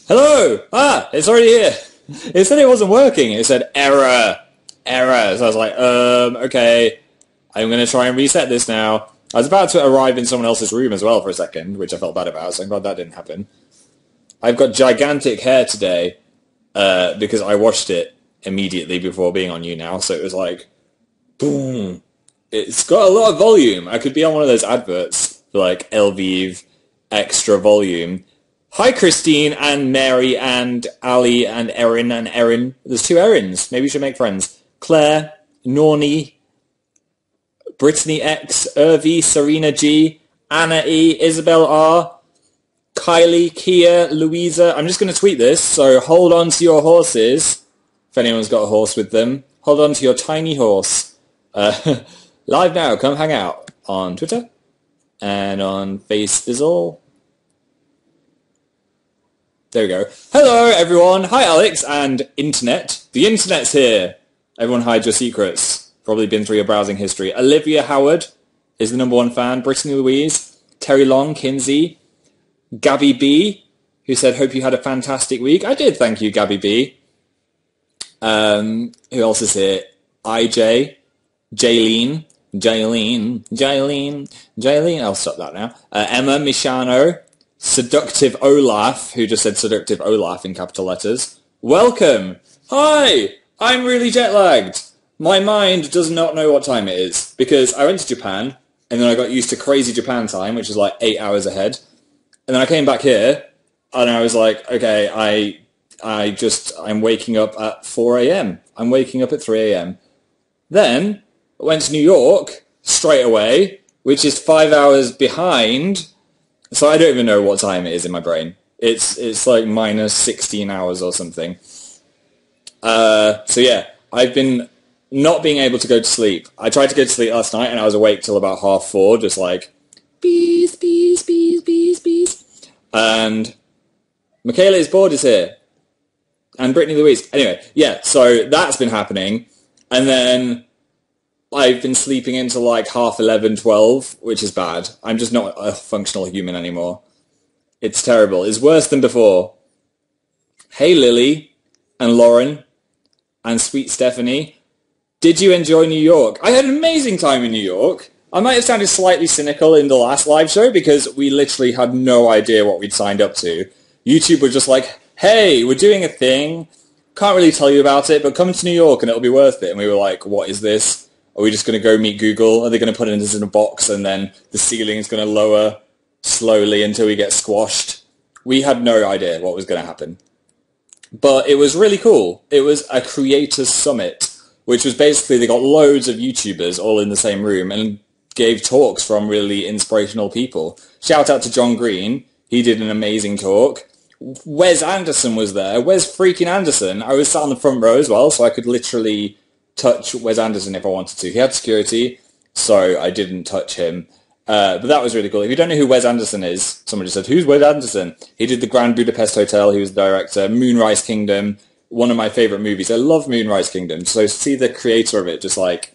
Hello! Ah, it's already here. It said it wasn't working. It said error. Error. So I was like, okay. I'm going to try and reset this now. I was about to arrive in someone else's room as well for a second, which I felt bad about, so I'm glad that didn't happen. I've got gigantic hair today because I washed it immediately before being on Younow, so it was like, boom. It's got a lot of volume. I could be on one of those adverts for like Elvive extra volume. Hi, Christine and Mary and Ali and Erin and Erin. There's two Erins. Maybe we should make friends. Claire, Nornie, Brittany X, Irvi, Serena G, Anna E, Isabel R, Kylie, Kia, Louisa. I'm just going to tweet this, so hold on to your horses. If anyone's got a horse with them, hold on to your tiny horse. Live now, come hang out on Twitter and on FaceBizzle. There we go. Hello, everyone. Hi, Alex and Internet. The Internet's here. Everyone hide your secrets. Probably been through your browsing history. Olivia Howard is the #1 fan. Brittany Louise, Terry Long, Kinsey, Gabby B, who said, hope you had a fantastic week. I did, thank you, Gabby B. Who else is here? IJ, Jaylene, I'll stop that now. Emma Michano, Seductive Olaf, who just said Seductive Olaf in capital letters. Welcome! Hi! I'm really jet-lagged. My mind does not know what time it is, because I went to Japan, and then I got used to crazy Japan time, which is like 8 hours ahead. And then I came back here, and I was like, okay, I'm waking up at 4 a.m. I'm waking up at 3 a.m. Then, I went to New York straight away, which is 5 hours behind. So I don't even know what time it is in my brain. It's like minus 16 hours or something. So yeah, I've been not being able to go to sleep. I tried to go to sleep last night and I was awake till about 4:30, just like, bees. And Michaela is bored is here. And Brittany Louise. Anyway, yeah, so that's been happening. And then I've been sleeping into like 11:30, 12, which is bad. I'm just not a functional human anymore. It's terrible. It's worse than before. Hey, Lily and Lauren and sweet Stephanie. Did you enjoy New York? I had an amazing time in New York. I might have sounded slightly cynical in the last live show because we literally had no idea what we'd signed up to. YouTube were just like, hey, we're doing a thing. Can't really tell you about it, but come to New York and it'll be worth it. And we were like, what is this? Are we just going to go meet Google? Are they going to put us in a box and then the ceiling is going to lower slowly until we get squashed? We had no idea what was going to happen. But it was really cool. It was a creators summit, which was basically they got loads of YouTubers all in the same room and gave talks from really inspirational people. Shout out to John Green. He did an amazing talk. Wes Anderson was there. Wes freaking Anderson. I was sat on the front row as well, so I could literally touch Wes Anderson if I wanted to. He had security, so I didn't touch him. But that was really cool. If you don't know who Wes Anderson is, someone just said, who's Wes Anderson? He did the Grand Budapest Hotel. He was the director. Moonrise Kingdom, one of my favourite movies. I love Moonrise Kingdom. So see the creator of it just like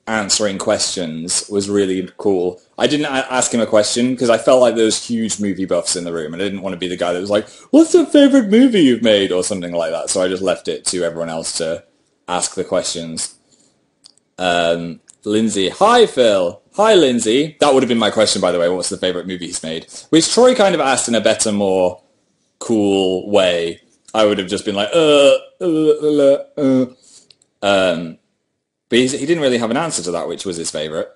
answering questions was really cool. I didn't ask him a question because I felt like there was huge movie buffs in the room and I didn't want to be the guy that was like, what's the favourite movie you've made? Or something like that. So I just left it to everyone else to ask the questions. Lindsay. Hi, Phil. Hi, Lindsay. That would have been my question, by the way. What's the favourite movie he's made? Which Troy kind of asked in a better, more cool way. I would have just been like, But he didn't really have an answer to that, which was his favourite.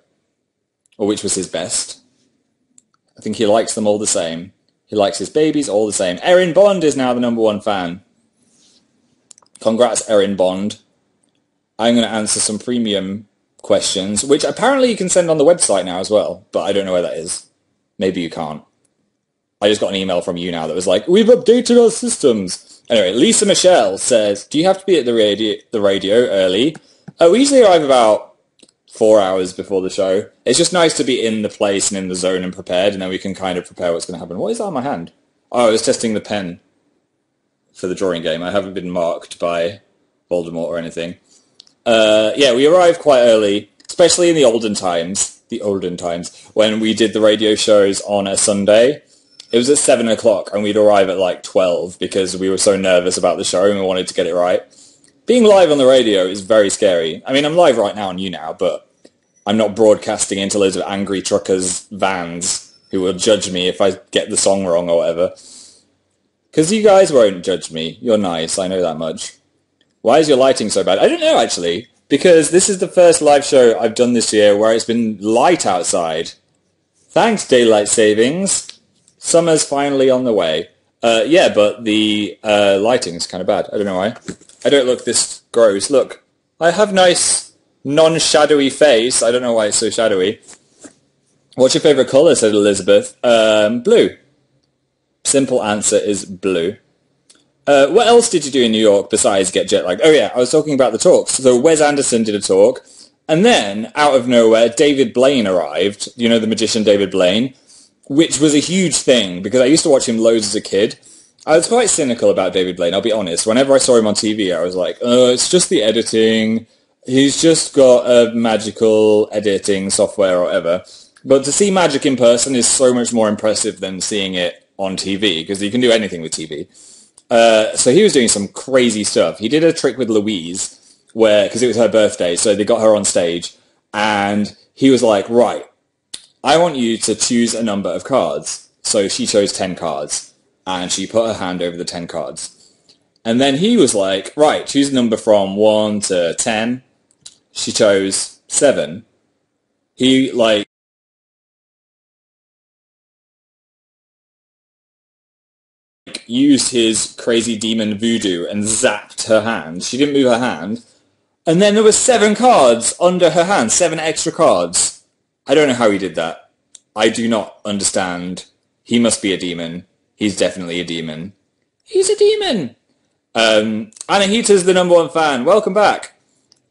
Or which was his best. I think he likes them all the same. He likes his babies all the same. Erin Bond is now the #1 fan. Congrats, Erin Bond. I'm going to answer some premium questions, which apparently you can send on the website now as well, but I don't know where that is. Maybe you can't. I just got an email from Younow that was like, we've updated our systems. Anyway, Lisa Michelle says, do you have to be at the radio early? We usually arrive about 4 hours before the show. It's just nice to be in the place and in the zone and prepared, and then we can kind of prepare what's going to happen. What is that on my hand? Oh, I was testing the pen for the drawing game. I haven't been marked by Voldemort or anything. Yeah, we arrived quite early, especially in the olden times, when we did the radio shows on a Sunday. It was at 7 o'clock, and we'd arrive at like 12 because we were so nervous about the show and we wanted to get it right. Being live on the radio is very scary. I mean, I'm live right now on Younow, but I'm not broadcasting into loads of angry truckers' vans who will judge me if I get the song wrong or whatever. Because you guys won't judge me. You're nice, I know that much. Why is your lighting so bad? I don't know, actually. Because this is the first live show I've done this year where it's been light outside. Thanks, daylight savings. Summer's finally on the way. Yeah, but the lighting's kind of bad. I don't know why. I don't look this gross. Look, I have nice, non-shadowy face. I don't know why it's so shadowy. What's your favourite colour, said Elizabeth. Blue. Simple answer is blue. What else did you do in New York besides get jet lagged? Oh yeah, I was talking about the talks. So Wes Anderson did a talk, and then, out of nowhere, David Blaine arrived. You know the magician David Blaine? Which was a huge thing, because I used to watch him loads as a kid. I was quite cynical about David Blaine, I'll be honest. Whenever I saw him on TV, I was like, oh, it's just the editing. He's just got a magical editing software or whatever. But to see magic in person is so much more impressive than seeing it on TV, because you can do anything with TV. So he was doing some crazy stuff. He did a trick with Louise, because it was her birthday, so they got her on stage, and he was like, right, I want you to choose a number of cards. So she chose 10 cards. And she put her hand over the 10 cards. And then he was like, right, choose a number from 1 to 10. She chose 7. He, like, used his crazy demon voodoo and zapped her hand. She didn't move her hand. And then there were 7 cards under her hand, 7 extra cards. I don't know how he did that. I do not understand. He must be a demon. He's definitely a demon. He's a demon! Anahita's the #1 fan. Welcome back.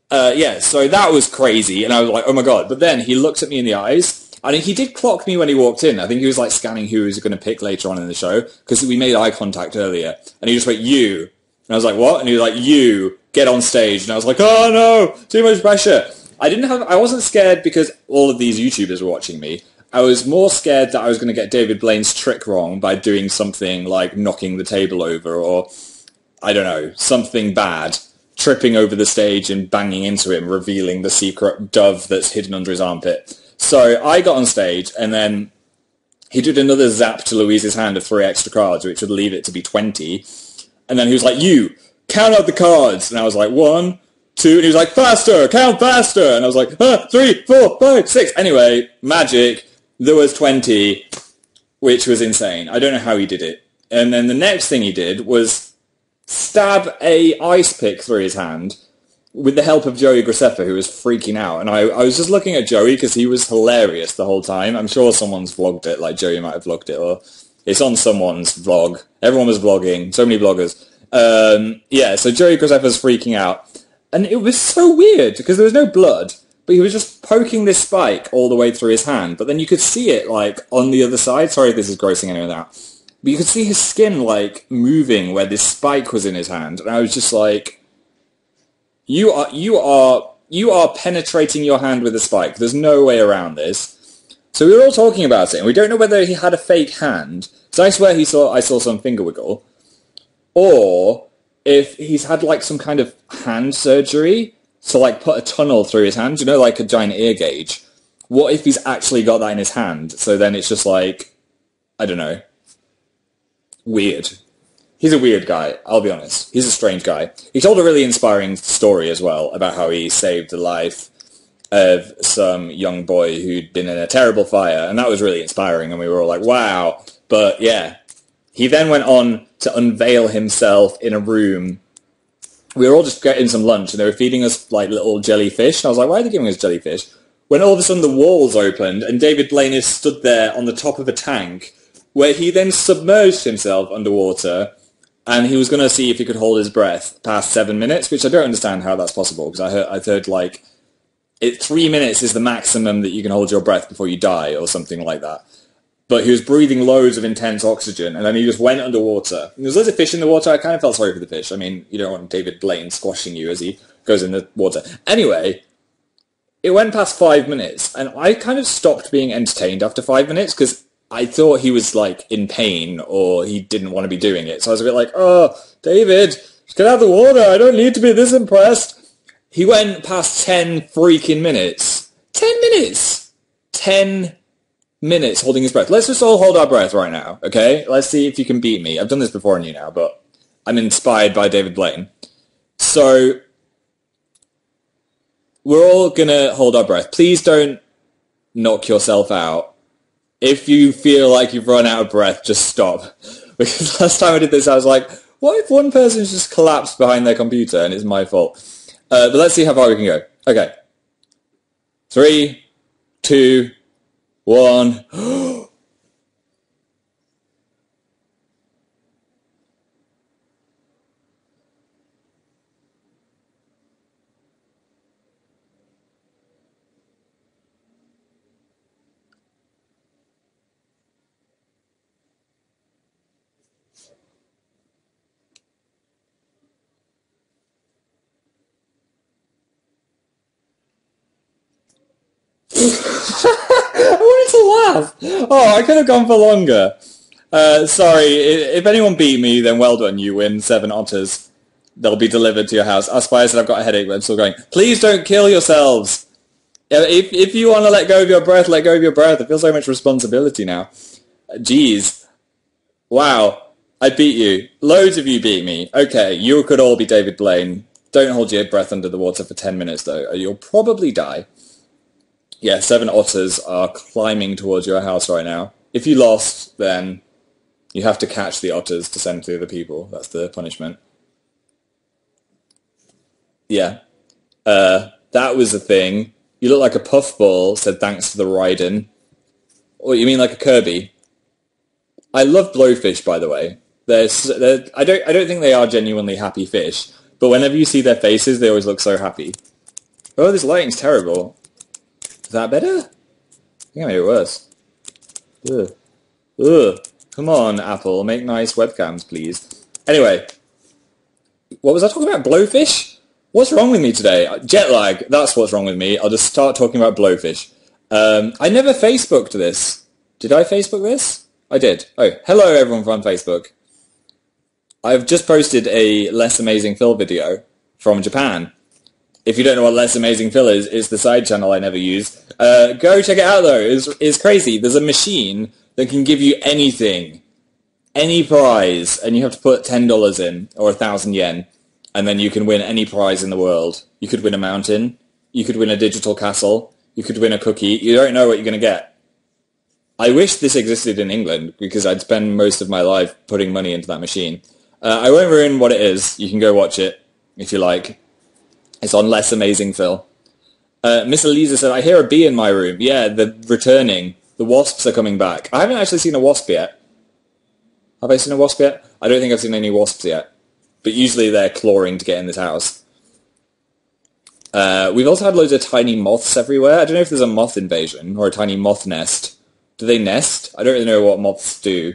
Yeah, so that was crazy, and I was like, oh my god. But then he looked at me in the eyes, and he did clock me when he walked in. I think he was like scanning who he was going to pick later on in the show, because we made eye contact earlier. And he just went, you. And I was like, what? And he was like, you, get on stage. And I was like, oh no, too much pressure. I wasn't scared because all of these YouTubers were watching me. I was more scared that I was going to get David Blaine's trick wrong by doing something like knocking the table over or, I don't know, something bad, tripping over the stage and banging into him, revealing the secret dove that's hidden under his armpit. So I got on stage, and then he did another zap to Louise's hand of 3 extra cards, which would leave it to be 20. And then he was like, you, count out the cards. And I was like, 1, 2, and he was like, faster, count faster. And I was like, 3, 4, 5, 6. Anyway, magic. There was 20, which was insane. I don't know how he did it. And then the next thing he did was stab a ice pick through his hand with the help of Joey Graceffa, who was freaking out. And I was just looking at Joey because he was hilarious the whole time. I'm sure someone's vlogged it, like Joey might have vlogged it, or it's on someone's vlog. Everyone was vlogging. So many vloggers. Yeah, so Joey Graceffa's freaking out. And it was so weird because there was no blood. But he was just poking this spike all the way through his hand. But then you could see it, like, on the other side. Sorry if this is grossing anyone out. But you could see his skin, like, moving where this spike was in his hand. And I was just like, you are penetrating your hand with a spike. There's no way around this. So we were all talking about it, and we don't know whether he had a fake hand. So I swear I saw some finger wiggle. Or if he's had, like, some kind of hand surgery to, like, put a tunnel through his hand, you know, like a giant ear gauge. What if he's actually got that in his hand? So then it's just like, I don't know, weird. He's a weird guy, I'll be honest. He's a strange guy. He told a really inspiring story as well about how he saved the life of some young boy who'd been in a terrible fire, and that was really inspiring, and we were all like, wow. But yeah, he then went on to unveil himself in a room. We were all just getting some lunch, and they were feeding us, like, little jellyfish. And I was like, why are they giving us jellyfish? When all of a sudden the walls opened, and David Blaine is stood there on the top of a tank, where he then submerged himself underwater, and he was going to see if he could hold his breath past 7 minutes, which I don't understand how that's possible, because I've heard, like, 3 minutes is the maximum that you can hold your breath before you die, or something like that. But he was breathing loads of intense oxygen, and then he just went underwater. And there's loads of fish in the water. I kind of felt sorry for the fish. I mean, you don't want David Blaine squashing you as he goes in the water. Anyway, it went past 5 minutes, and I kind of stopped being entertained after 5 minutes, because I thought he was like in pain or he didn't want to be doing it. So I was a bit like, oh, David, just get out of the water. I don't need to be this impressed. He went past 10 freaking minutes. 10 minutes! 10 minutes holding his breath. Let's just all hold our breath right now, okay? Let's see if you can beat me. I've done this before on Younow, but I'm inspired by David Blaine. So, we're all gonna hold our breath. Please don't knock yourself out. If you feel like you've run out of breath, just stop. Because last time I did this, I was like, what if one person's just collapsed behind their computer and it's my fault? But let's see how far we can go. Okay. 3, 2, 1. I wanted to laugh. Oh, I could have gone for longer. Sorry, if anyone beat me, then well done, you win 7 otters. They'll be delivered to your house. Aspire said I've got a headache, but I'm still going. Please don't kill yourselves. If you want to let go of your breath, let go of your breath. I feel so much responsibility now. Jeez. Wow. I beat you. Loads of you beat me. Okay, you could all be David Blaine. Don't hold your breath under the water for 10 minutes, though. You'll probably die. Yeah, 7 otters are climbing towards your house right now. If you lost, then you have to catch the otters to send to the other people. That's the punishment. Yeah. That was a thing. You look like a puffball, said thanks to the riding. Or you mean like a Kirby? I love blowfish, by the way. I don't think they are genuinely happy fish, but whenever you see their faces, they always look so happy. Oh, this lighting's terrible. Is that better? I think I made it worse. Ugh. Ugh. Come on, Apple, make nice webcams, please. Anyway, what was I talking about? Blowfish? What's wrong with me today? Jet lag, that's what's wrong with me. I'll just start talking about blowfish. I never Facebooked this. Did I Facebook this? I did. Oh, hello everyone from Facebook. I've just posted a Less Amazing Phil video from Japan. If you don't know what Less Amazing Phil is, it's the side channel I never use. Go check it out though, it's crazy. There's a machine that can give you anything, any prize, and you have to put $10 in, or 1,000 yen, and then you can win any prize in the world. You could win a mountain, you could win a digital castle, you could win a cookie, you don't know what you're going to get. I wish this existed in England, because I'd spend most of my life putting money into that machine. I won't ruin what it is, you can go watch it, if you like. It's on Less Amazing Phil. Miss Elisa said, I hear a bee in my room. Yeah, they're returning. The wasps are coming back. I haven't actually seen a wasp yet. Have I seen a wasp yet? I don't think I've seen any wasps yet. But usually they're clawing to get in this house. We've also had loads of tiny moths everywhere. I don't know if there's a moth invasion or a tiny moth nest. Do they nest? I don't really know what moths do.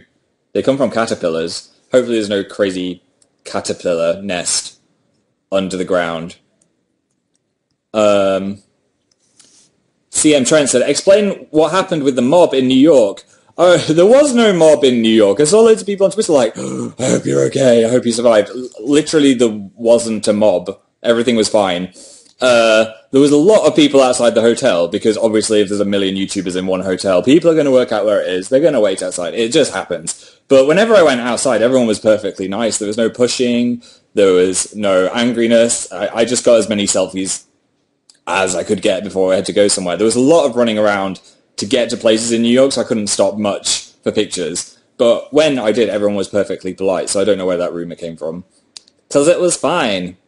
They come from caterpillars. Hopefully there's no crazy caterpillar nest under the ground. CM Trent said, explain what happened with the mob in New York. Oh, there was no mob in New York. I saw loads of people on Twitter like, oh, I hope you're okay, I hope you survived. Literally, there wasn't a mob. Everything was fine. There was a lot of people outside the hotel, because obviously if there's a million YouTubers in one hotel, people are going to work out where it is. They're going to wait outside. It just happens. But whenever I went outside, everyone was perfectly nice. There was no pushing. There was no angriness. I just got as many selfies as I could get before I had to go somewhere. There was a lot of running around to get to places in New York, so I couldn't stop much for pictures. But when I did, everyone was perfectly polite, so I don't know where that rumour came from. Because it was fine.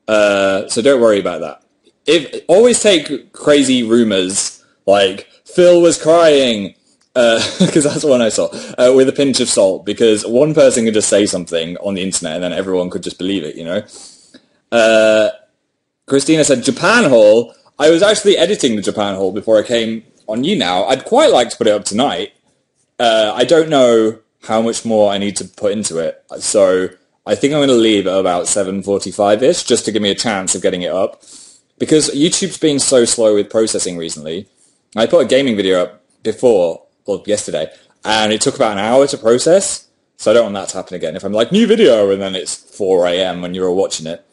So don't worry about that. Always take crazy rumours, like, Phil was crying, because that's the one I saw, with a pinch of salt, because one person could just say something on the internet and then everyone could just believe it, you know? Christina said, Japan haul. I was actually editing the Japan haul before I came on Younow. I'd quite like to put it up tonight. I don't know how much more I need to put into it, so I think I'm going to leave at about 7:45-ish, just to give me a chance of getting it up, because YouTube's been so slow with processing recently. I put a gaming video up before, well, yesterday, and it took about an hour to process, so I don't want that to happen again. If I'm like, new video, and then it's 4 a.m. when you're all watching it.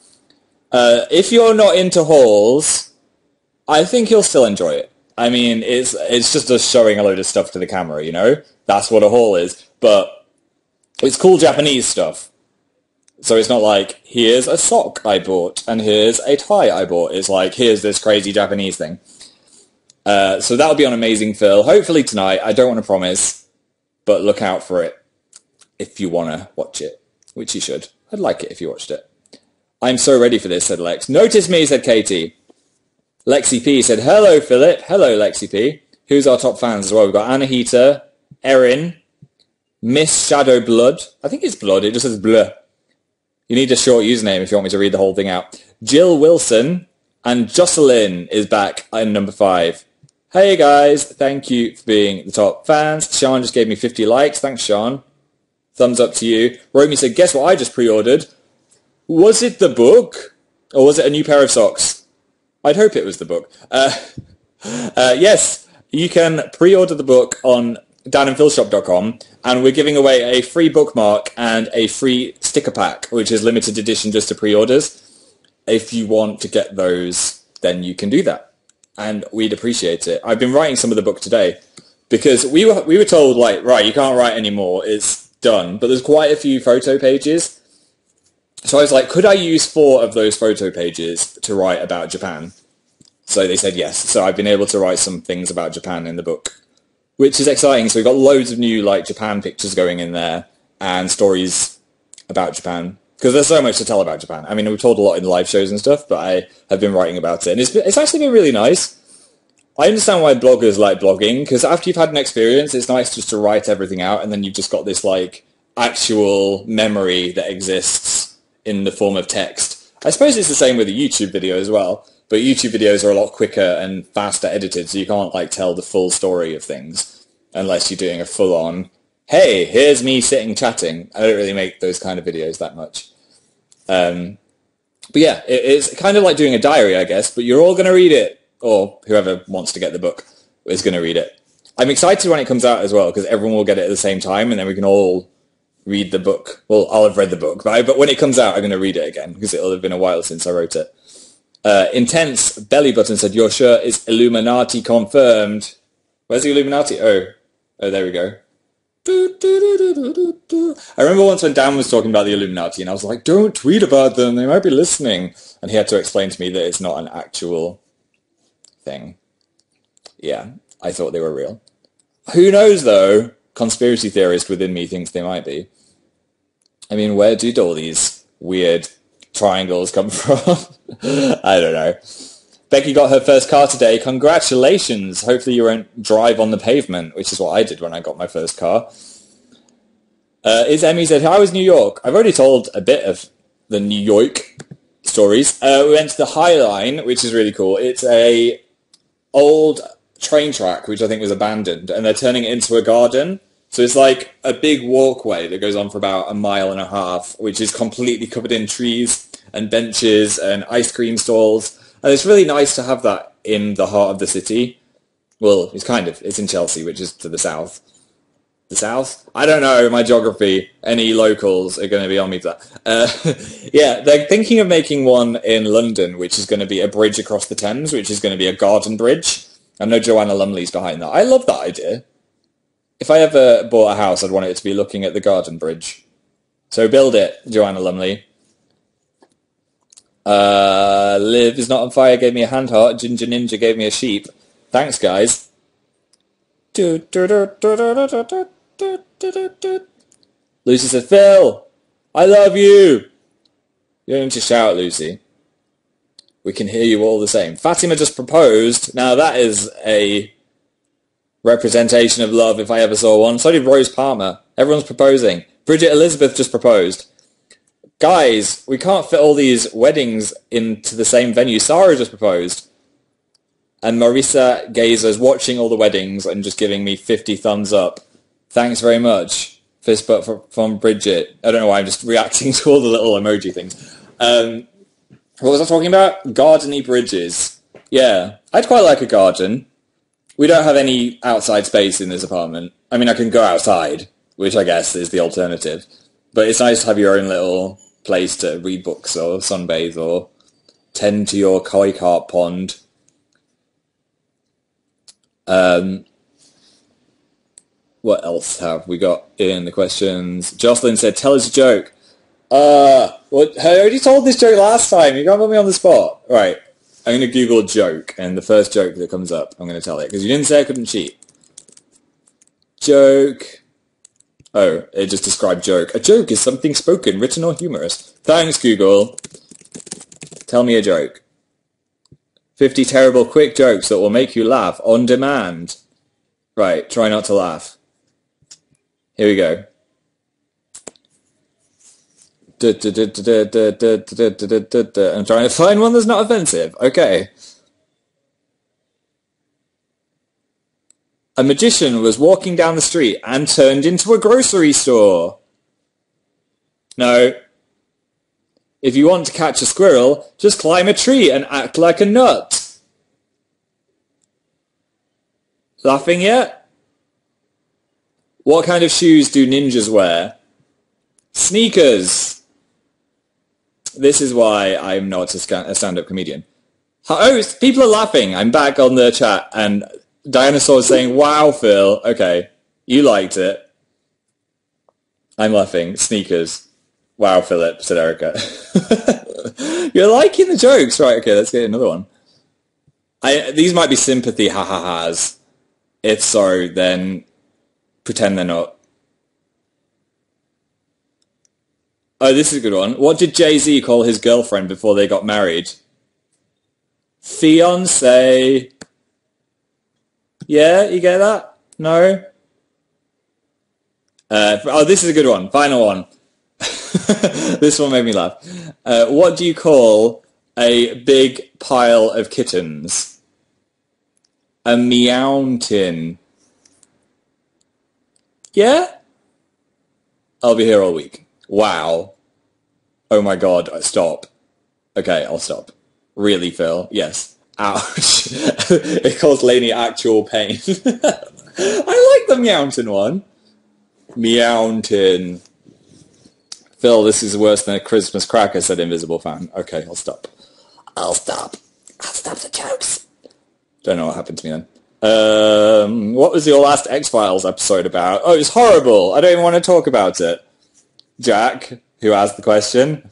If you're not into hauls, I think you'll still enjoy it. I mean, it's just us showing a load of stuff to the camera, you know? That's what a haul is. But it's cool Japanese stuff. So it's not like, here's a sock I bought, and here's a tie I bought. It's like, here's this crazy Japanese thing. So that'll be on Amazing Phil. Hopefully tonight. I don't want to promise, but look out for it if you want to watch it, which you should. I'd like it if you watched it. I'm so ready for this, said Lex. Notice me, said Katie. Lexi P said, hello, Philip. Hello, Lexi P. Who's our top fans as well? We've got Anahita, Erin, Miss Shadow Blood. I think it's Blood. It just says Bleu. You need a short username if you want me to read the whole thing out. Jill Wilson and Jocelyn is back in number 5. Hey, guys. Thank you for being the top fans. Sean just gave me 50 likes. Thanks, Sean. Thumbs up to you. Romy said, guess what I just pre-ordered? Was it the book? Or was it a new pair of socks? I'd hope it was the book. Yes, you can pre-order the book on danandphilshop.com, and we're giving away a free bookmark and a free sticker pack, which is limited edition just to pre-orders. If you want to get those, then you can do that, and we'd appreciate it. I've been writing some of the book today, because we were told, like, right, you can't write anymore, it's done, but there's quite a few photo pages. So I was like, could I use 4 of those photo pages to write about Japan? So they said yes. So I've been able to write some things about Japan in the book, which is exciting. So we've got loads of new like Japan pictures going in there and stories about Japan, because there's so much to tell about Japan. I mean, we've told a lot in live shows and stuff, but I have been writing about it, and it's actually been really nice. I understand why bloggers like blogging, because after you've had an experience, it's nice just to write everything out, and then you've just got this like actual memory that exists in the form of text. I suppose it's the same with a YouTube video as well, but YouTube videos are a lot quicker and faster edited, so you can't like tell the full story of things unless you're doing a full-on, hey, here's me sitting chatting. I don't really make those kind of videos that much. But yeah, it's kind of like doing a diary, I guess, but you're all going to read it, or whoever wants to get the book is going to read it. I'm excited when it comes out as well, because everyone will get it at the same time, and then we can all read the book. Well, I'll have read the book, but when it comes out, I'm going to read it again, because it'll have been a while since I wrote it. Intense Belly Button said, your shirt is Illuminati confirmed. Where's the Illuminati? Oh, there we go. I remember once when Dan was talking about the Illuminati, and I was like, don't tweet about them, they might be listening. And he had to explain to me that it's not an actual thing. Yeah, I thought they were real. Who knows, though? Conspiracy theorist within me thinks they might be. I mean, where did all these weird triangles come from? I don't know. Becky got her first car today. Congratulations. Hopefully you won't drive on the pavement, which is what I did when I got my first car. Is Emmy said, how was New York? I've already told a bit of the New York stories. We went to the High Line, which is really cool. It's a old train track, which I think was abandoned, and they're turning it into a garden. So it's like a big walkway that goes on for about 1.5 miles, which is completely covered in trees and benches and ice cream stalls. And it's really nice to have that in the heart of the city. Well, it's in Chelsea, which is to the south. The south? I don't know my geography. Any locals are going to be on me for that. Yeah, they're thinking of making one in London, which is going to be a bridge across the Thames, which is going to be a garden bridge. I know Joanna Lumley's behind that. I love that idea. If I ever bought a house, I'd want it to be looking at the garden bridge. So build it, Joanna Lumley. Liv is not on fire gave me a hand heart. Ginger Ninja gave me a sheep. Thanks, guys. Lucy said, Phil, I love you. You don't need to shout, Lucy. We can hear you all the same. Fatima just proposed. Now that is a representation of love if I ever saw one. So did Rose Palmer. Everyone's proposing. Bridget Elizabeth just proposed. Guys, we can't fit all these weddings into the same venue. Sarah just proposed. And Marisa Gazer's watching all the weddings and just giving me 50 thumbs up. Thanks very much. Fist bump from Bridget. I don't know why I'm just reacting to all the little emoji things. What was I talking about? Gardeny bridges. Yeah, I'd quite like a garden. We don't have any outside space in this apartment. I mean, I can go outside, which I guess is the alternative. But it's nice to have your own little place to read books or sunbathe or tend to your koi carp pond. What else have we got in the questions? Jocelyn said, tell us a joke. I already told this joke last time. You can't put me on the spot. Right. I'm going to Google a joke, and the first joke that comes up, I'm going to tell it, because you didn't say I couldn't cheat. Joke. Oh, it just described joke. A joke is something spoken, written, or humorous. Thanks, Google. Tell me a joke. 50 terrible quick jokes that will make you laugh on demand. Right, try not to laugh. Here we go. I'm trying to find one that's not offensive. Okay. A magician was walking down the street and turned into a grocery store. No. If you want to catch a squirrel, just climb a tree and act like a nut. Laughing yet? What kind of shoes do ninjas wear? Sneakers. This is why I'm not a stand-up comedian. Oh, people are laughing. I'm back on the chat, and Dinosaur is saying, wow, Phil. Okay, you liked it. I'm laughing. Sneakers. Wow, Philip, said Erica. You're liking the jokes. Right, okay, let's get another one. These might be sympathy ha-ha-has. If so, then pretend they're not. Oh, this is a good one. What did Jay-Z call his girlfriend before they got married? Fiancé. Yeah, you get that? No? This is a good one. Final one. This one made me laugh. What do you call a big pile of kittens? A meountain. Yeah? I'll be here all week. Wow. Oh my god, stop. Okay, I'll stop. Really, Phil? Yes. Ouch. It caused Lainey actual pain. I like the meountain one. Meountain. Phil, this is worse than a Christmas cracker, said Invisible Fan. Okay, I'll stop. I'll stop the jokes. Don't know what happened to me then. What was your last X-Files episode about? Oh, it was horrible. I don't even want to talk about it. Jack, who asked the question.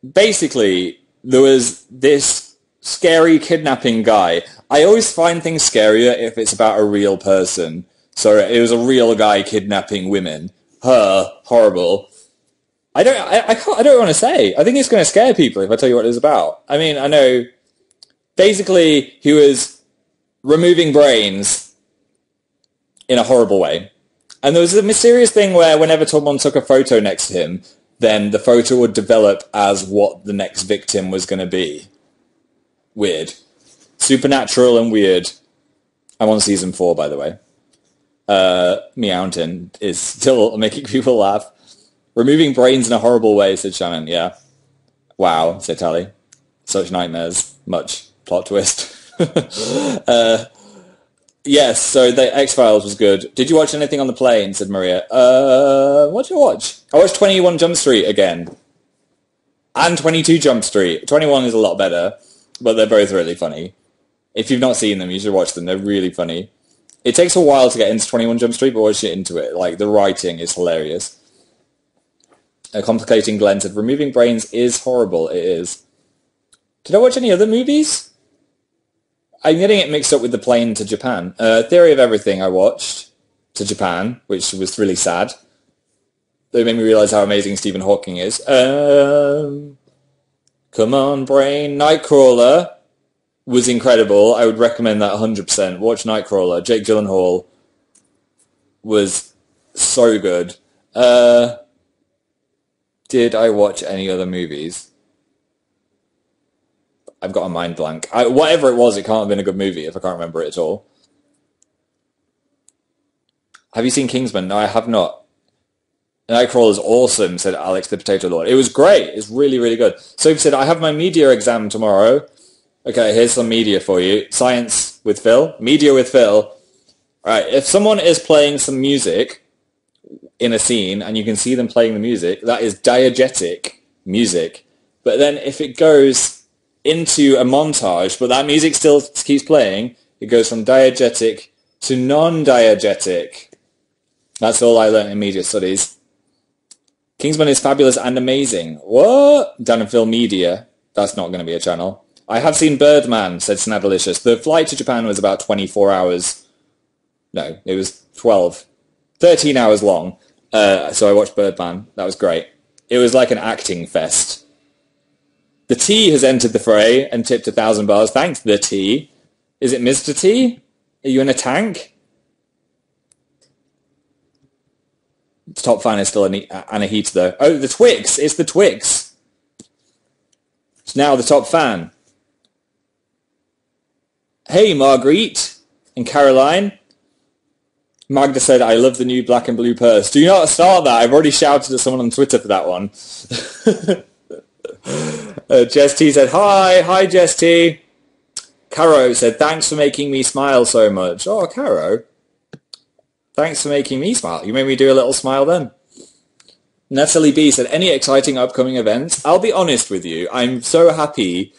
Basically, there was this scary kidnapping guy. I always find things scarier if it's about a real person. So it was a real guy kidnapping women. Horrible. I don't want to say. I think it's going to scare people if I tell you what it was about. I mean, I know. Basically, he was removing brains in a horrible way. And there was a mysterious thing where whenever someone took a photo next to him, then the photo would develop as what the next victim was going to be. Weird. Supernatural and weird. I'm on season 4, by the way. Meountain is still making people laugh. Removing brains in a horrible way, said Shannon. Yeah. Wow, said Tally. Such nightmares. Much plot twist. Yes, so the X-Files was good. Did you watch anything on the plane, said Maria. What did I watch? I watched 21 Jump Street again. And 22 Jump Street. 21 is a lot better, but they're both really funny. If you've not seen them, you should watch them. They're really funny. It takes a while to get into 21 Jump Street, but once you get into it, like, the writing is hilarious. A complicating Glenn said, removing brains is horrible. It is. Did I watch any other movies? I'm getting it mixed up with the plane to Japan. Theory of Everything I watched to Japan, which was really sad. They made me realise how amazing Stephen Hawking is. Come on, brain. Nightcrawler was incredible. I would recommend that 100%. Watch Nightcrawler. Jake Gyllenhaal was so good. Did I watch any other movies? I've got a mind blank. Whatever it was, it can't have been a good movie if I can't remember it at all. Have you seen Kingsman? No, I have not. Nightcrawler is awesome, said Alex the Potato Lord. It was great. It's really, really good. Sophie said, I have my media exam tomorrow. Okay, here's some media for you. Science with Phil. Media with Phil. Right, if someone is playing some music in a scene and you can see them playing the music, that is diegetic music. But then if it goes into a montage, but that music still keeps playing, it goes from diegetic to non-diegetic. That's all I learned in media studies. Kingsman is fabulous and amazing. What? Dan and Phil Media. That's not going to be a channel. I have seen Birdman, said Snadalicious. The flight to Japan was about 24 hours. No, it was 12. 13 hours long. So I watched Birdman. That was great. It was like an acting fest. The T has entered the fray and tipped 1,000 bars. Thanks, the T. Is it Mr. T? Are you in a tank? The top fan is still Anahita, though. Oh, the Twix. It's the Twix. It's now the top fan. Hey, Marguerite and Caroline. Magda said, I love the new black and blue purse. Do not start that. I've already shouted at someone on Twitter for that one. Jess T said, hi. Hi, Jess T. Caro said, thanks for making me smile so much. Oh, Caro. Thanks for making me smile. You made me do a little smile then. Natalie B said, any exciting upcoming events? I'll be honest with you. I'm so happy.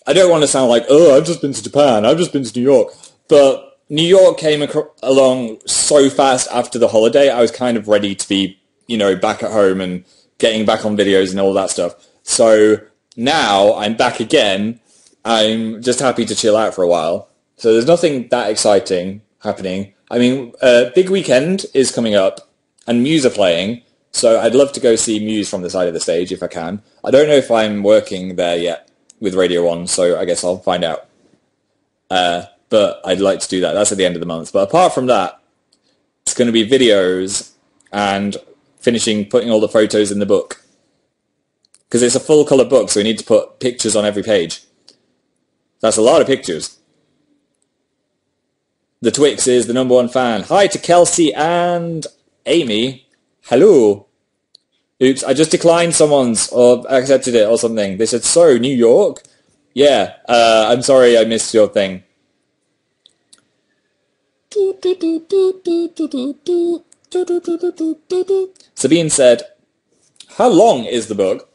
I don't want to sound like, oh, I've just been to Japan. I've just been to New York. But New York came along so fast after the holiday. I was kind of ready to be, back at home and getting back on videos and all that stuff. So now I'm back again. I'm just happy to chill out for a while. So there's nothing that exciting happening. I mean, Big Weekend is coming up and Muse are playing. So I'd love to go see Muse from the side of the stage if I can. I don't know if I'm working there yet with Radio 1, so I guess I'll find out. But I'd like to do that. That's at the end of the month. But apart from that, it's going to be videos and putting all the photos in the book. Because it's a full colour book, so we need to put pictures on every page. That's a lot of pictures. The Twix is the #1 fan. Hi to Kelsey and Amy. Hello. Oops, I just declined someone's or accepted it or something. They said, so, New York? Yeah, I'm sorry I missed your thing. Sabine said, how long is the book?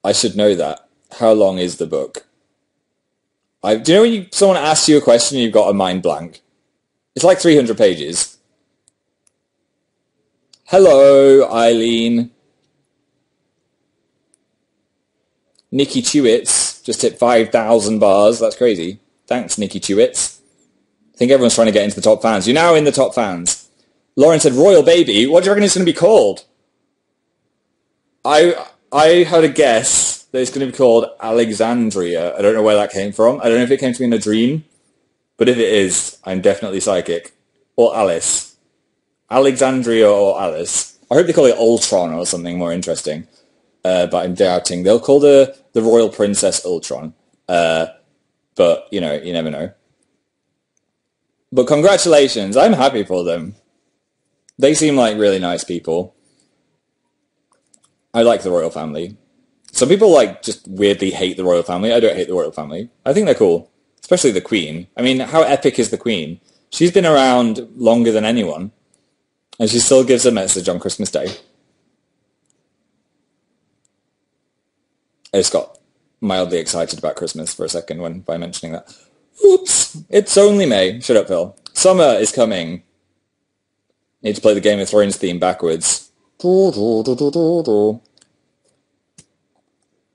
I should know that. How long is the book? Do you know when someone asks you a question and you've got a mind blank? It's like 300 pages. Hello, Eileen. Nikki Chewitz just hit 5,000 bars. That's crazy. Thanks, Nikki Chewitz. I think everyone's trying to get into the top fans. You're now in the top fans. Lauren said, Royal Baby. What do you reckon it's going to be called? I had a guess that it's going to be called Alexandria. I don't know where that came from. I don't know if it came to me in a dream. But if it is, I'm definitely psychic. Or Alice. Alexandria or Alice. I hope they call it Ultron or something more interesting. But I'm doubting. They'll call the Royal Princess Ultron. But, you never know. But congratulations. I'm happy for them. They seem like really nice people. I like the royal family. Some people just weirdly hate the royal family. I don't hate the royal family. I think they're cool. Especially the Queen. I mean, how epic is the Queen? She's been around longer than anyone. And she still gives a message on Christmas Day. I just got mildly excited about Christmas for a second by mentioning that. Oops. It's only May. Shut up, Phil. Summer is coming. Need to play the Game of Thrones theme backwards.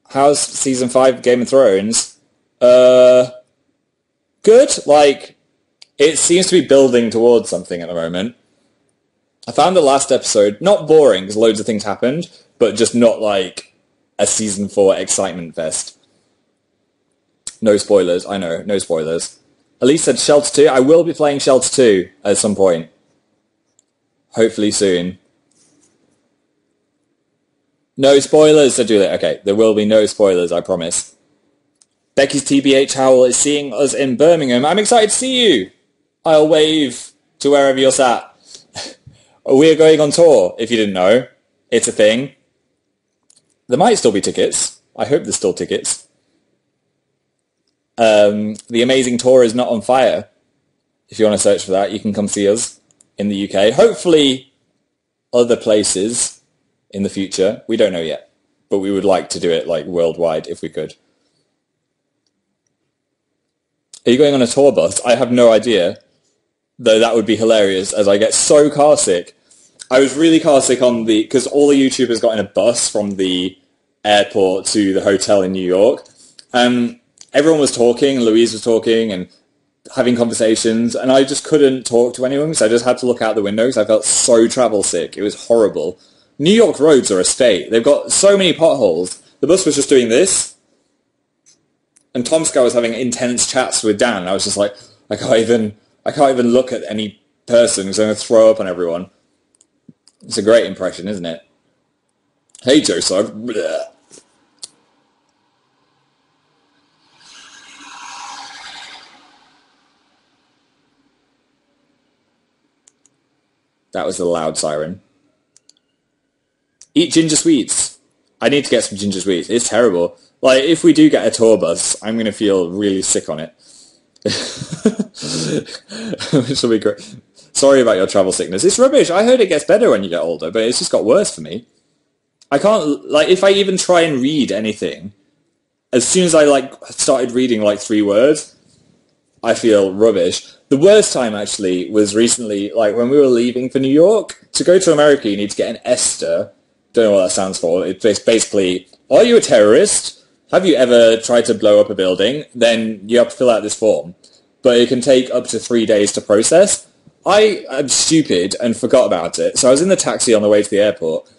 How's season 5 Game of Thrones? Good. It seems to be building towards something at the moment. I found the last episode not boring because loads of things happened, but just not like a season 4 excitement fest. No spoilers, I know, no spoilers. Elise said Shelter 2. I will be playing Shelter 2 at some point. Hopefully soon. No spoilers, said Juliet. Okay, there will be no spoilers, I promise. Becky's TBH Howell is seeing us in Birmingham. I'm excited to see you. I'll wave to wherever you're sat. We're going on tour, if you didn't know. It's a thing. There might still be tickets. I hope there's still tickets. The amazing tour is not on fire. If you want to search for that, you can come see us in the UK. Hopefully other places in the future. We don't know yet, but we would like to do it like worldwide if we could. Are you going on a tour bus? I have no idea, though that would be hilarious as I get so car sick. I was really car sick because all the YouTubers got in a bus from the airport to the hotel in New York. Everyone was talking, Louise was talking and having conversations, and I just couldn't talk to anyone, so I just had to look out the window because I felt so travel sick. It was horrible. New York roads are a state. They've got so many potholes. The bus was just doing this, and Tomska was having intense chats with Dan, and I was just like, I can't even look at any person because I'm going to throw up on everyone. It's a great impression, isn't it? Hey, Joseph. Bleh. That was a loud siren. Eat ginger sweets. I need to get some ginger sweets. It's terrible. Like, if we do get a tour bus, I'm going to feel really sick on it. Which will be great. Sorry about your travel sickness. It's rubbish. I heard it gets better when you get older, but it's just got worse for me. I can't, like, if I even try and read anything, as soon as I, like, started reading, like, 3 words, I feel rubbish. The worst time, actually, was recently, like, when we were leaving for New York. To go to America, you need to get an ESTA. Don't know what that stands for. It's basically, are you a terrorist? Have you ever tried to blow up a building? Then you have to fill out this form. But it can take up to 3 days to process. I am stupid and forgot about it. So I was in the taxi on the way to the airport,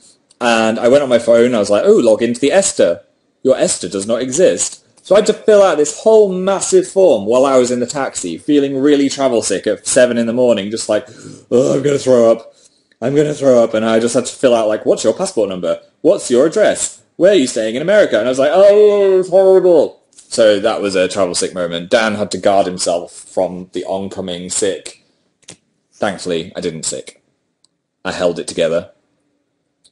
and I went on my phone. I was like, oh, log into the ESTA. Your ESTA does not exist. So I had to fill out this whole massive form while I was in the taxi, feeling really travel sick at 7 in the morning, just like, oh, I'm going to throw up. I'm going to throw up. And I just had to fill out, like, what's your passport number? What's your address? Where are you staying in America? And I was like, oh, it's horrible. So that was a travel sick moment. Dan had to guard himself from the oncoming sick. Thankfully, I didn't sick. I held it together.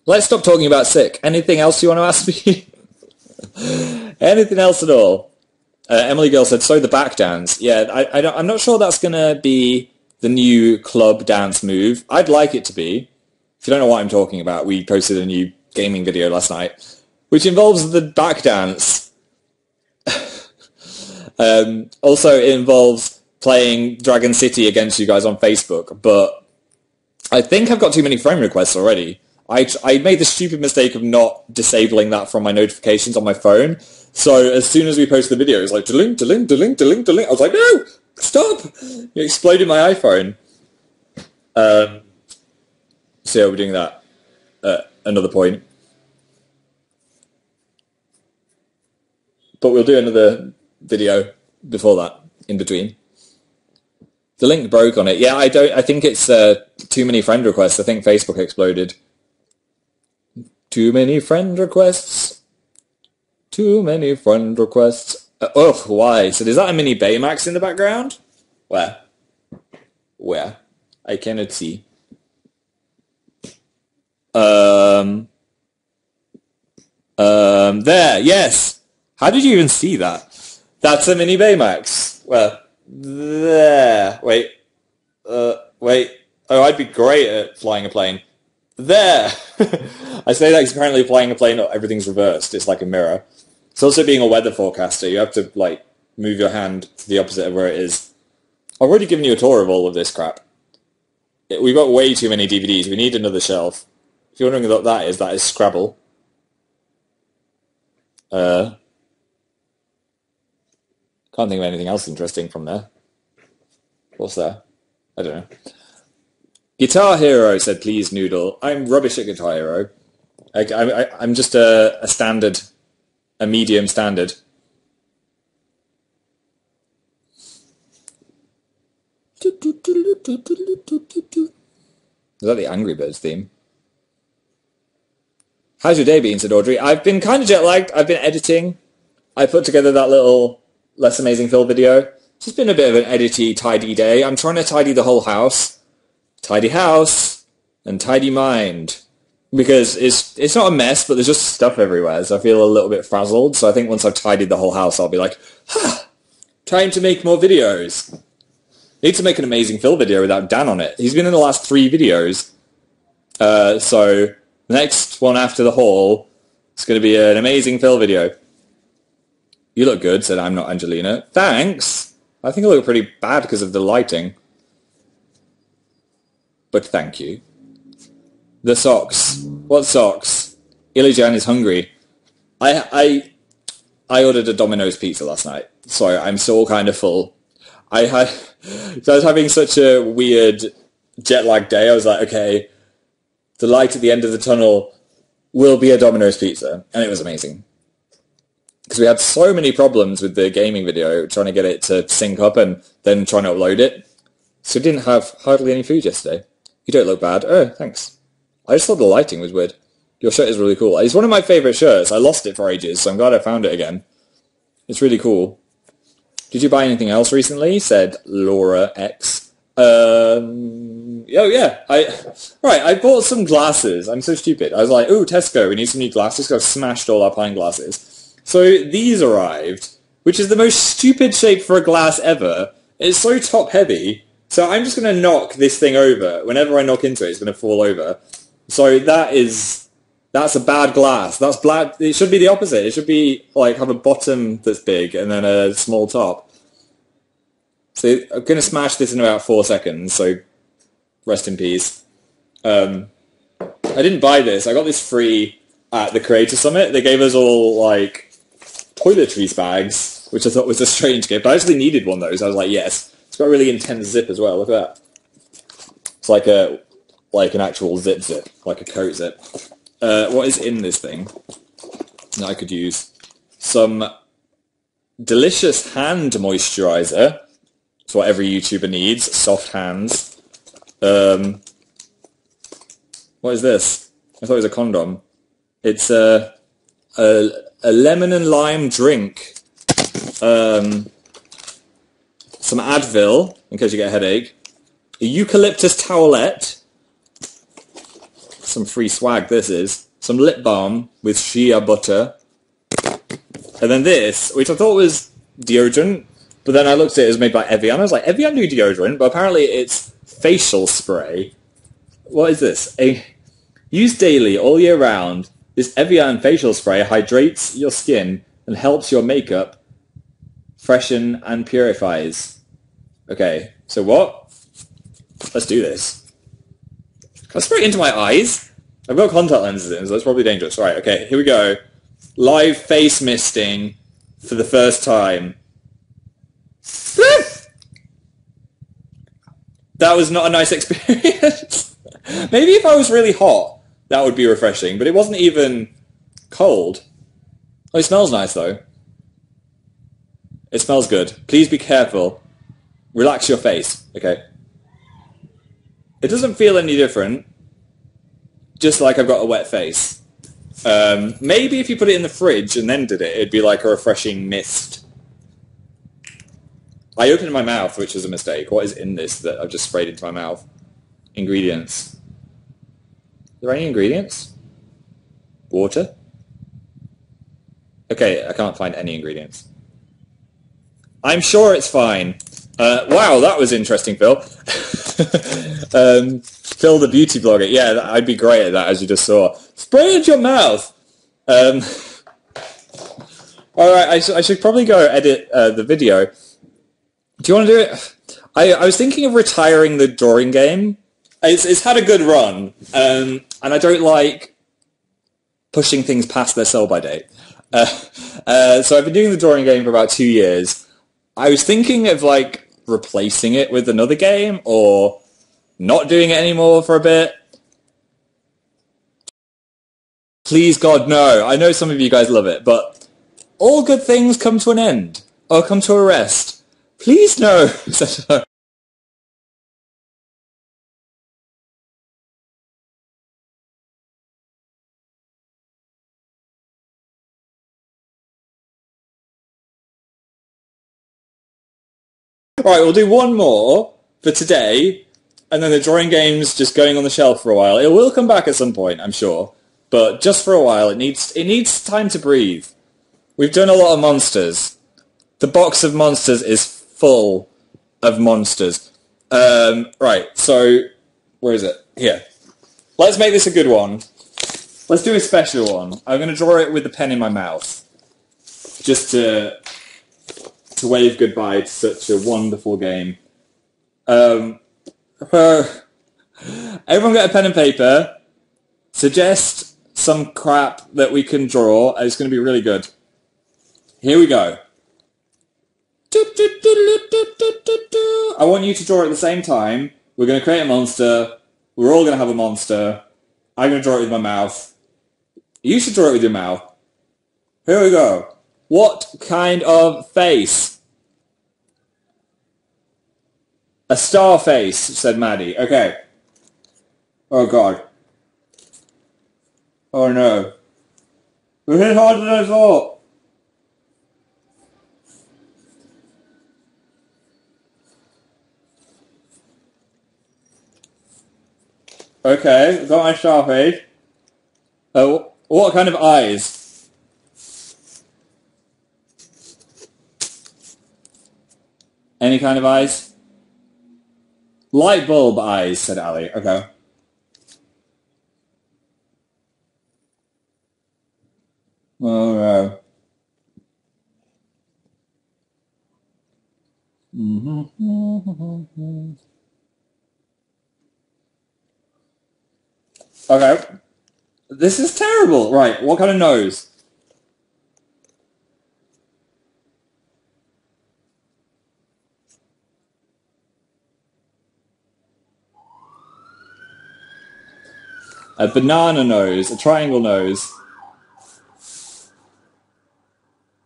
Let's stop talking about sick. Anything else you want to ask me? Anything else at all? Emily Girl said, so the back dance. Yeah, I'm not sure that's going to be the new club dance move. I'd like it to be. If you don't know what I'm talking about, we posted a new gaming video last night, which involves the back dance. Also, it involves playing Dragon City against you guys on Facebook, but I think I've got too many friend requests already. I made the stupid mistake of not disabling that from my notifications on my phone. So as soon as we posted the video, it was like, da-ling, da-ling, da-ling, da-ling, da-ling. I was like, no, stop! It exploded my iPhone. So yeah, we're doing that at another point. But we'll do another video before that, in between. The link broke on it. Yeah, I think it's too many friend requests. I think Facebook exploded. Too many friend requests. Too many friend requests. Oh, why? So is that a mini Baymax in the background? Where? Where? I cannot see. There, yes! How did you even see that? That's a mini Baymax. Well, there. Wait. Wait. Oh, I'd be great at flying a plane. There! I say that because apparently flying a plane, everything's reversed. It's like a mirror. It's also being a weather forecaster. You have to, like, move your hand to the opposite of where it is. I've already given you a tour of all of this crap. We've got way too many DVDs. We need another shelf. If you're wondering what that is Scrabble. Can't think of anything else interesting from there. What's there? I don't know. Guitar Hero said, please, Noodle. I'm rubbish at Guitar Hero. I'm just a standard, a medium standard. Is that the Angry Birds theme? How's your day been, said Audrey? I've been kind of jet-lagged. I've been editing. I put together that little Less Amazing Phil video. It's just been a bit of an edity, tidy day. I'm trying to tidy the whole house. Tidy house and tidy mind. Because it's not a mess, but there's just stuff everywhere, so I feel a little bit frazzled. So I think once I've tidied the whole house, I'll be like, time to make more videos. Need to make an amazing Phil video without Dan on it. He's been in the last 3 videos. So the next one after the haul is going to be an amazing Phil video. You look good, said I'm not Angelina. Thanks. I think I look pretty bad because of the lighting. But thank you. The socks. What socks? Ilijan is hungry. I ordered a Domino's pizza last night, so I'm still kind of full. I was having such a weird jet lag day. I was like, okay, the light at the end of the tunnel will be a Domino's pizza, and it was amazing. Because we had so many problems with the gaming video, trying to get it to sync up and then trying to upload it. So we didn't have hardly any food yesterday. You don't look bad. Oh, thanks. I just thought the lighting was weird. Your shirt is really cool. It's one of my favourite shirts. I lost it for ages, so I'm glad I found it again. It's really cool. Did you buy anything else recently? Said Laura X. Oh yeah. I bought some glasses. I'm so stupid. I was like, ooh, Tesco, we need some new glasses. So I've smashed all our pine glasses. So these arrived, which is the most stupid shape for a glass ever. It's so top heavy. So I'm just going to knock this thing over. Whenever I knock into it, it's going to fall over. So that's a bad glass. That's black. It should be the opposite. It should be like have a bottom that's big and then a small top. So I'm going to smash this in about 4 seconds. So rest in peace. I didn't buy this. I got this free at the Creator Summit. They gave us all like toiletries bags, which I thought was a strange gift. I actually needed one of those. I was like, yes. It's got a really intense zip as well. Look at that. It's like an actual zip, like a coat zip. What is in this thing that I could use? Some delicious hand moisturizer. It's what every YouTuber needs. Soft hands. What is this? I thought it was a condom. It's a lemon and lime drink. Some Advil, in case you get a headache. A eucalyptus towelette. Some free swag, this is. Some lip balm with shea butter. And then this, which I thought was deodorant, but then I looked at it, it was made by Evian. I was like, Evian do deodorant, but apparently it's facial spray. What is this? Used daily, all year round, this Evian facial spray hydrates your skin and helps your makeup freshen and purifies. Okay, so what? Let's do this. Can I spray it into my eyes? I've got contact lenses in, so that's probably dangerous. Right, okay, here we go. Live face misting for the first time. That was not a nice experience. Maybe if I was really hot, that would be refreshing, but it wasn't even cold. Oh, it smells nice, though. It smells good. Please be careful. Relax your face, okay? It doesn't feel any different, just like I've got a wet face. Maybe if you put it in the fridge and then did it, it'd be like a refreshing mist. I opened my mouth, which was a mistake. What is in this that I've just sprayed into my mouth? Ingredients. Are there any ingredients? Water? Okay, I can't find any ingredients. I'm sure it's fine. Wow, that was interesting, Phil. Phil the beauty blogger. Yeah, I'd be great at that, as you just saw. Spray it into your mouth. Alright, I should probably go edit the video. Do you want to do it? I was thinking of retiring the drawing game. It's had a good run, and I don't like pushing things past their sell-by date. So I've been doing the drawing game for about 2 years. I was thinking of like replacing it with another game or not doing it anymore for a bit. Please God, no. I know some of you guys love it, but all good things come to an end or come to a rest. Please no. Right, we'll do one more for today, and then the drawing game's just going on the shelf for a while. It will come back at some point, I'm sure, but just for a while. It needs time to breathe. We've done a lot of monsters. The box of monsters is full. of monsters. Right, so where is it? Here. Let's make this a good one. Let's do a special one. I'm going to draw it with the pen in my mouth. Just to wave goodbye to such a wonderful game. Everyone get a pen and paper. Suggest some crap that we can draw. It's going to be really good. Here we go. I want you to draw at the same time. We're going to create a monster. We're all going to have a monster. I'm going to draw it with my mouth. You should draw it with your mouth. Here we go. What kind of face? A star face, said Maddie. Okay. Oh, God. Oh, no. This is harder than I thought. Okay, got my star face. What kind of eyes? Any kind of eyes? Light bulb eyes, said Ali. Okay. Oh no. Okay. This is terrible. Right, what kind of nose? A banana nose, a triangle nose,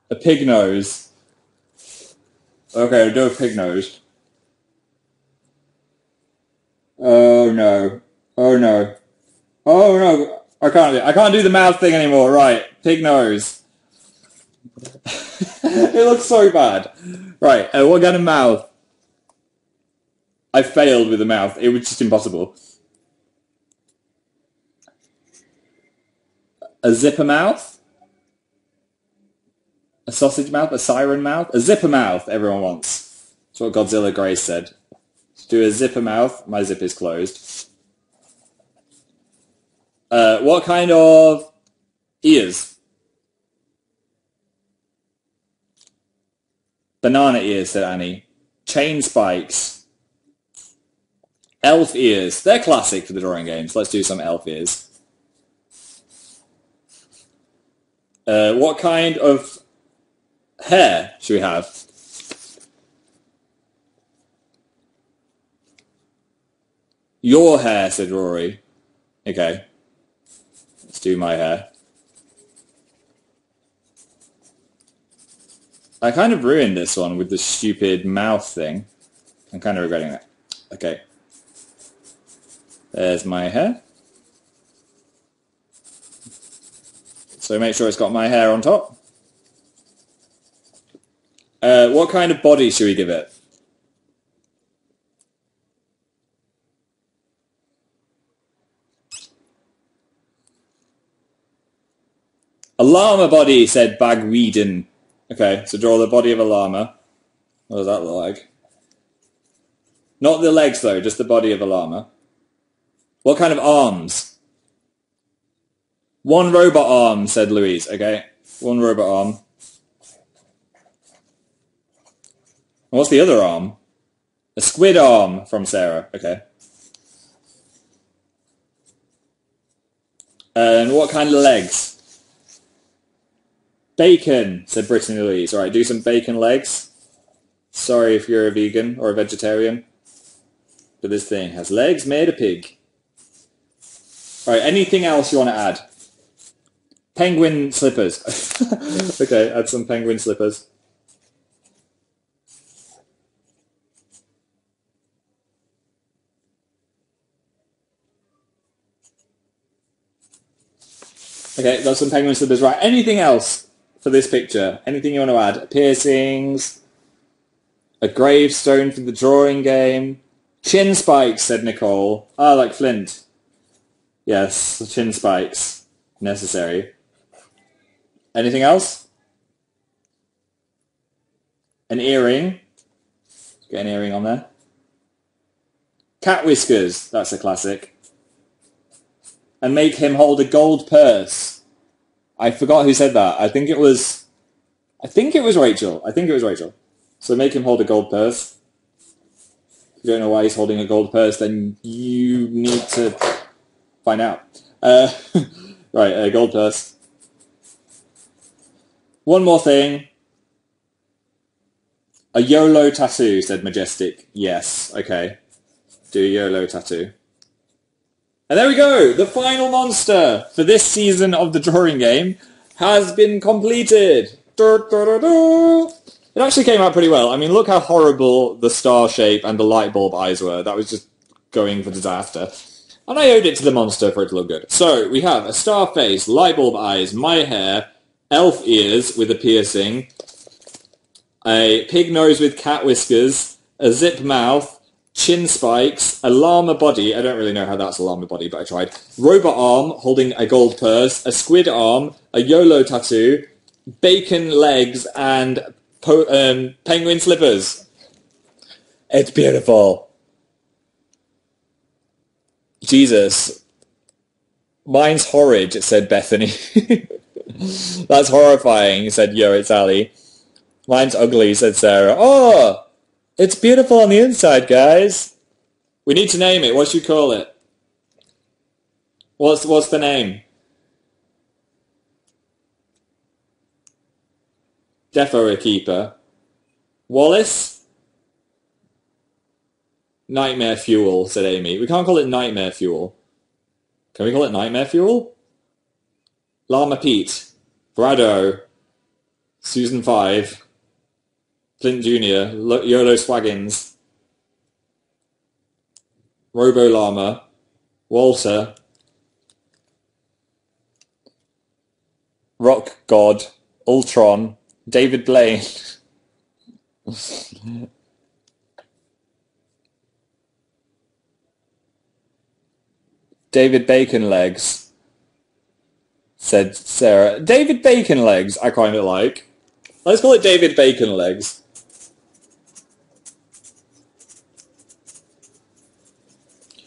a pig nose. Okay, I'll do a pig nose. Oh no. Oh no. Oh no. I can't do the mouth thing anymore. Right, pig nose. It looks so bad. Right, what kind of mouth? I failed with the mouth. It was just impossible. A zipper mouth? A sausage mouth? A siren mouth? A zipper mouth, everyone wants. That's what Godzilla Grace said. Do a zipper mouth. My zip is closed. What kind of ears? Banana ears, said Annie. Chain spikes. Elf ears. They're classic for the drawing games. Let's do some elf ears. What kind of hair should we have? Your hair, said Rory. Okay. Let's do my hair. I kind of ruined this one with the stupid mouth thing. I'm kind of regretting that. Okay. There's my hair. So make sure it's got my hair on top. What kind of body should we give it? A llama body, said Bagweeden. Okay, so draw the body of a llama. What does that look like? Not the legs though, just the body of a llama. What kind of arms? One robot arm, said Louise. Okay, one robot arm. And what's the other arm? A squid arm, from Sarah. Okay. And what kind of legs? Bacon, said Brittany Louise. Alright, do some bacon legs. Sorry if you're a vegan or a vegetarian. But this thing has legs made of pig. Alright, anything else you want to add? Penguin slippers. Okay, add some penguin slippers. Okay, got some penguin slippers. Right, anything else for this picture? Anything you want to add? Piercings? A gravestone for the drawing game? Chin spikes, said Nicole. Ah, like Flint. Yes, chin spikes. Necessary. Anything else? An earring. Get an earring on there. Cat whiskers. That's a classic. And make him hold a gold purse. I forgot who said that. I think it was Rachel. So make him hold a gold purse. If you don't know why he's holding a gold purse, then you need to find out. Right, a gold purse. One more thing. A YOLO tattoo, said Majestic. Yes, okay. Do a YOLO tattoo. And there we go! The final monster for this season of the drawing game has been completed! It actually came out pretty well. I mean, look how horrible the star shape and the light bulb eyes were. That was just going for disaster. And I owed it to the monster for it to look good. So, we have a star face, light bulb eyes, my hair, elf ears with a piercing, a pig nose with cat whiskers, a zip mouth, chin spikes, a llama body, I don't really know how that's a llama body, but I tried, robot arm holding a gold purse, a squid arm, a YOLO tattoo, bacon legs, and penguin slippers. It's beautiful. Jesus. Mine's horrid, said Bethany. That's horrifying, said Yo, it's Ali. Mine's ugly, said Sarah. Oh! It's beautiful on the inside, guys. We need to name it. What should we call it? What's the name? Defo a keeper. Wallace? Nightmare Fuel, said Amy. We can't call it Nightmare Fuel. Can we call it Nightmare Fuel? Llama Pete. Brado. Susan 5. Clint Jr., YOLO Swaggins, Robo Llama, Walter, Rock God, Ultron, David Blaine, David Bacon Legs, said Sarah. David Bacon Legs, I kind of like. Let's call it David Bacon Legs.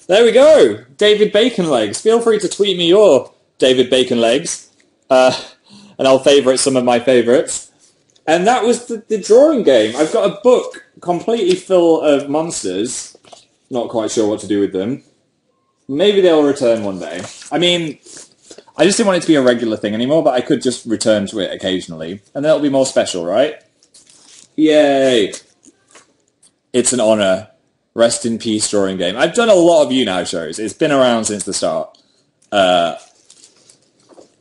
There we go! David Bacon Legs. Feel free to tweet me your David Bacon Legs. And I'll favourite some of my favourites. And that was the drawing game. I've got a book completely full of monsters. Not quite sure what to do with them. Maybe they'll return one day. I mean, I just didn't want it to be a regular thing anymore, but I could just return to it occasionally. And that'll be more special, right? Yay! It's an honour. Rest in peace, drawing game. I've done a lot of Younow shows. It's been around since the start. Here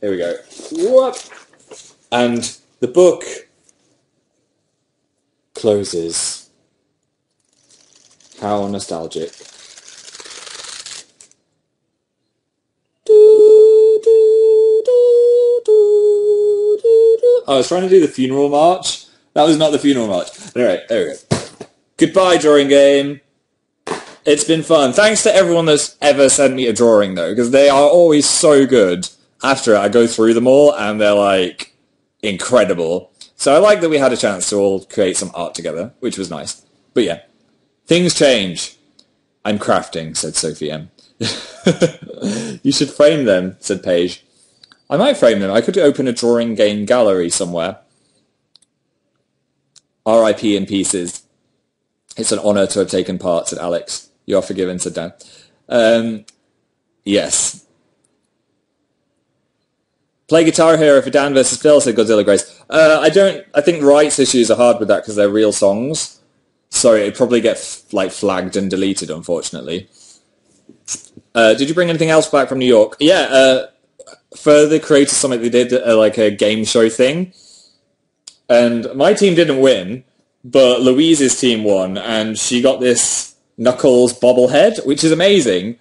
we go. Whoop. And the book closes. How nostalgic. I was trying to do the funeral march. That was not the funeral march. Anyway, there we go. Goodbye, drawing game. It's been fun. Thanks to everyone that's ever sent me a drawing, though, because they are always so good. After it, I go through them all, and they're, like, incredible. So I like that we had a chance to all create some art together, which was nice. But yeah, things change. I'm crafting, said Sophie M. You should frame them, said Paige. I might frame them. I could open a drawing game gallery somewhere. R.I.P. in pieces. It's an honour to have taken part, said Alex. You are forgiven, said Dan. Yes. Play Guitar Hero for Dan versus Phil, said Godzilla Grace. I think rights issues are hard with that because they're real songs. So it'd probably get flagged and deleted, unfortunately. Did you bring anything else back from New York? Yeah, for the Creator Summit they did a game show thing. And my team didn't win, but Louise's team won, and she got this Knuckles bobblehead, which is amazing.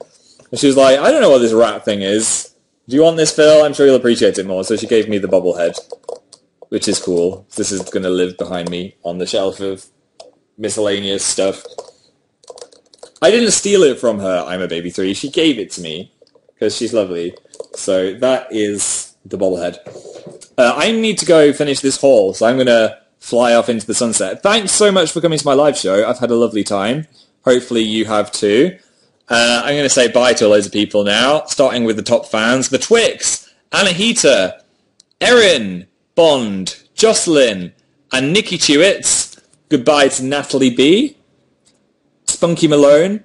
And she was like, I don't know what this rat thing is. Do you want this, Phil? I'm sure you'll appreciate it more. So she gave me the bobblehead, which is cool. This is going to live behind me on the shelf of miscellaneous stuff. I didn't steal it from her, I'm a Baby 3. She gave it to me, because she's lovely. So that is the bobblehead. I need to go finish this haul, so I'm going to fly off into the sunset. Thanks so much for coming to my live show. I've had a lovely time. Hopefully you have too. I'm going to say bye to loads of people now, starting with the top fans. The Twix, Anahita, Erin, Bond, Jocelyn, and Nikki Chewitz. Goodbye to Natalie B, Spunky Malone,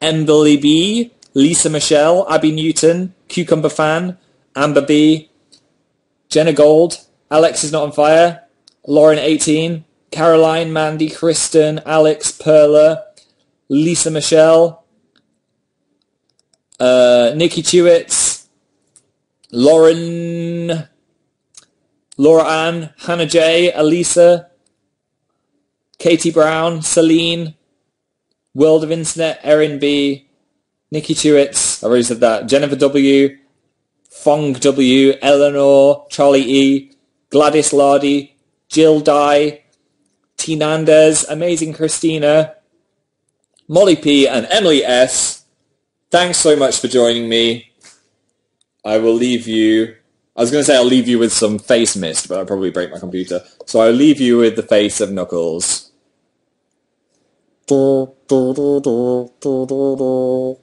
Emily B, Lisa Michelle, Abby Newton, Cucumber Fan, Amber B, Jenna Gold, Alex is not on fire, Lauren 18, Caroline, Mandy, Kristen, Alex, Perla, Lisa Michelle, Nikki Chewitz, Lauren, Laura Ann, Hannah J, Elisa, Katie Brown, Celine, World of Internet, Erin B, Nikki Chewitz, I already said that, Jennifer W, Fong W, Eleanor, Charlie E, Gladys Lardy, Jill Dye, T. Nandez, Amazing Christina, Molly P, and Emily S. Thanks so much for joining me. I will leave you... I was going to say I'll leave you with some face mist, but I'll probably break my computer. So I'll leave you with the face of Knuckles. Do, do, do, do, do, do, do.